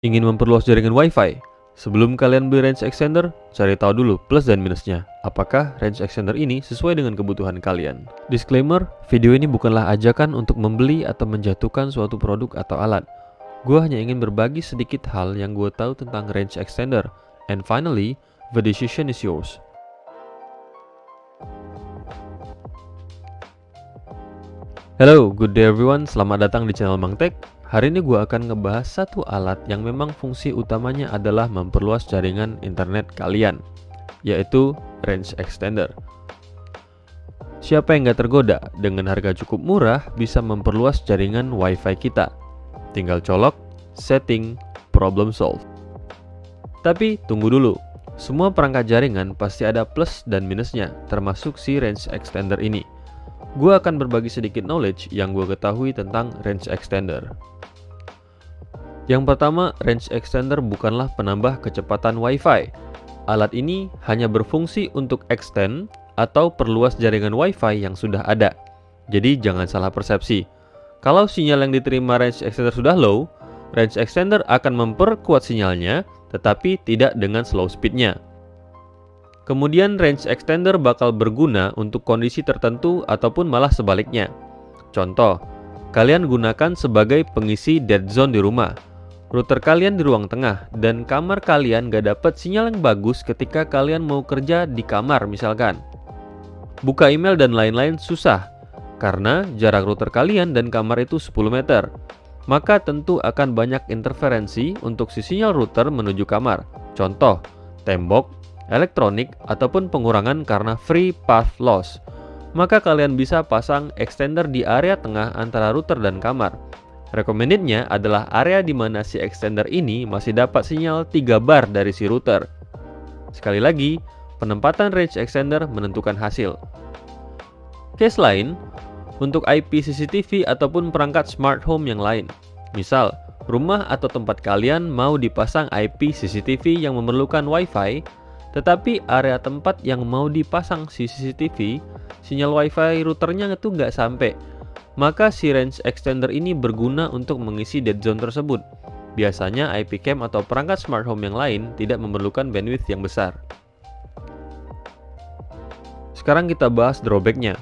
Ingin memperluas jaringan Wi-Fi? Sebelum kalian beli range extender, cari tahu dulu plus dan minusnya. Apakah range extender ini sesuai dengan kebutuhan kalian? Disclaimer, video ini bukanlah ajakan untuk membeli atau menjatuhkan suatu produk atau alat. Gue hanya ingin berbagi sedikit hal yang gue tahu tentang range extender. And finally, the decision is yours. Hello, good day everyone. Selamat datang di channel Mang Tech. Hari ini gue akan ngebahas satu alat yang memang fungsi utamanya adalah memperluas jaringan internet kalian, yaitu range extender. Siapa yang gak tergoda dengan harga cukup murah bisa memperluas jaringan Wi-Fi kita? Tinggal colok, setting, problem solve. Tapi tunggu dulu, semua perangkat jaringan pasti ada plus dan minusnya, termasuk si range extender ini. Gue akan berbagi sedikit knowledge yang gue ketahui tentang range extender. Yang pertama, range extender bukanlah penambah kecepatan Wi-Fi. Alat ini hanya berfungsi untuk extend atau perluas jaringan Wi-Fi yang sudah ada. Jadi jangan salah persepsi. Kalau sinyal yang diterima range extender sudah low, range extender akan memperkuat sinyalnya, tetapi tidak dengan slow speednya. Kemudian range extender bakal berguna untuk kondisi tertentu ataupun malah sebaliknya. Contoh, kalian gunakan sebagai pengisi dead zone di rumah. Router kalian di ruang tengah dan kamar kalian gak dapat sinyal yang bagus ketika kalian mau kerja di kamar misalkan. Buka email dan lain-lain susah karena jarak router kalian dan kamar itu 10 meter. Maka tentu akan banyak interferensi untuk si sinyal router menuju kamar. Contoh, tembok, elektronik, ataupun pengurangan karena free path loss. Maka kalian bisa pasang extender di area tengah antara router dan kamar. Recommendednya adalah area di mana si extender ini masih dapat sinyal 3 bar dari si router. Sekali lagi, penempatan range extender menentukan hasil. Case lain, untuk IP CCTV ataupun perangkat smart home yang lain. Misal, rumah atau tempat kalian mau dipasang IP CCTV yang memerlukan Wi-Fi, tetapi area tempat yang mau dipasang si CCTV, sinyal Wi-Fi routernya itu nggak sampai. Maka si range extender ini berguna untuk mengisi dead zone tersebut. Biasanya IP cam atau perangkat smart home yang lain tidak memerlukan bandwidth yang besar. Sekarang kita bahas drawbacknya.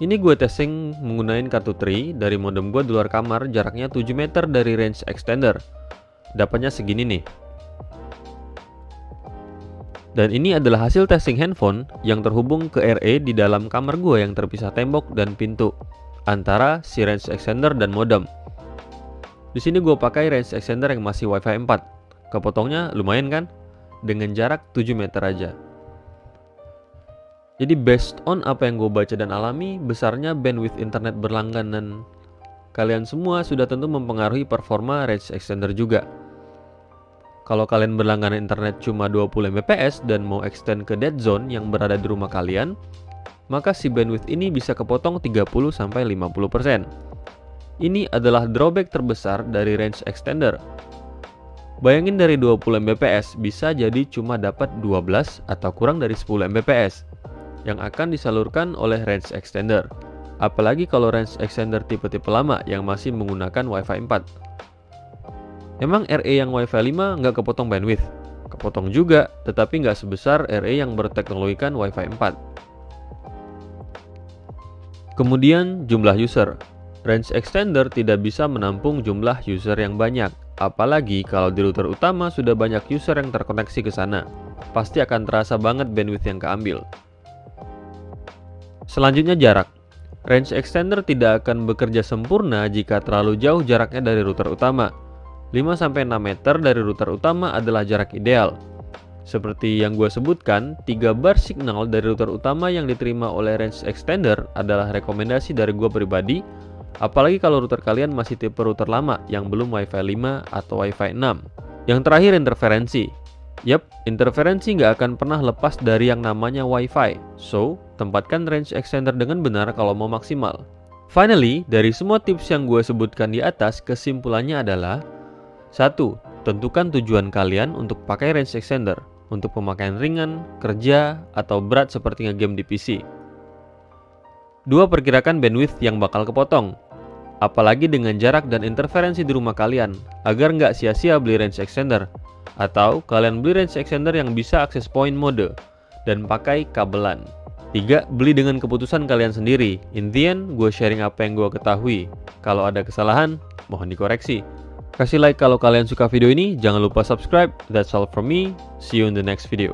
Ini gue testing menggunakan kartu Tri dari modem gue di luar kamar, jaraknya 7 meter dari range extender. Dapatnya segini nih. Dan ini adalah hasil testing handphone yang terhubung ke RE di dalam kamar gue yang terpisah tembok dan pintu antara si range extender dan modem. Di sini gue pakai range extender yang masih Wi-Fi 4. Kepotongnya lumayan kan? Dengan jarak 7 meter aja. Jadi based on apa yang gue baca dan alami, besarnya bandwidth internet berlangganan kalian semua sudah tentu mempengaruhi performa range extender juga. Kalau kalian berlangganan internet cuma 20 Mbps dan mau extend ke dead zone yang berada di rumah kalian, maka si bandwidth ini bisa kepotong 30-50%. Ini adalah drawback terbesar dari range extender. Bayangin dari 20 Mbps bisa jadi cuma dapat 12 atau kurang dari 10 Mbps yang akan disalurkan oleh range extender. Apalagi kalau range extender tipe-tipe lama yang masih menggunakan Wi-Fi 4. Emang RE yang Wi-Fi 5 nggak kepotong bandwidth? Kepotong juga, tetapi nggak sebesar RE yang berteknologikan Wi-Fi 4. Kemudian jumlah user. Range extender tidak bisa menampung jumlah user yang banyak. Apalagi kalau di router utama sudah banyak user yang terkoneksi ke sana. Pasti akan terasa banget bandwidth yang keambil. Selanjutnya jarak. Range extender tidak akan bekerja sempurna jika terlalu jauh jaraknya dari router utama. 5-6 meter dari router utama adalah jarak ideal. Seperti yang gue sebutkan, 3 bar signal dari router utama yang diterima oleh range extender adalah rekomendasi dari gue pribadi, apalagi kalau router kalian masih tipe router lama yang belum Wi-Fi 5 atau Wi-Fi 6. Yang terakhir, interferensi. Yap, interferensi nggak akan pernah lepas dari yang namanya Wi-Fi. So, tempatkan range extender dengan benar kalau mau maksimal. Finally, dari semua tips yang gue sebutkan di atas, kesimpulannya adalah 1. Tentukan tujuan kalian untuk pakai range extender. Untuk pemakaian ringan, kerja, atau berat seperti nge-game di PC. 2. Perkirakan bandwidth yang bakal kepotong. apalagi dengan jarak dan interferensi di rumah kalian, agar nggak sia-sia beli range extender. Atau kalian beli range extender yang bisa akses point mode dan pakai kabelan. 3. Beli dengan keputusan kalian sendiri. In the end, gue sharing apa yang gue ketahui. Kalau ada kesalahan, mohon dikoreksi. Kasih like kalau kalian suka video ini, jangan lupa subscribe. That's all from me. See you in the next video.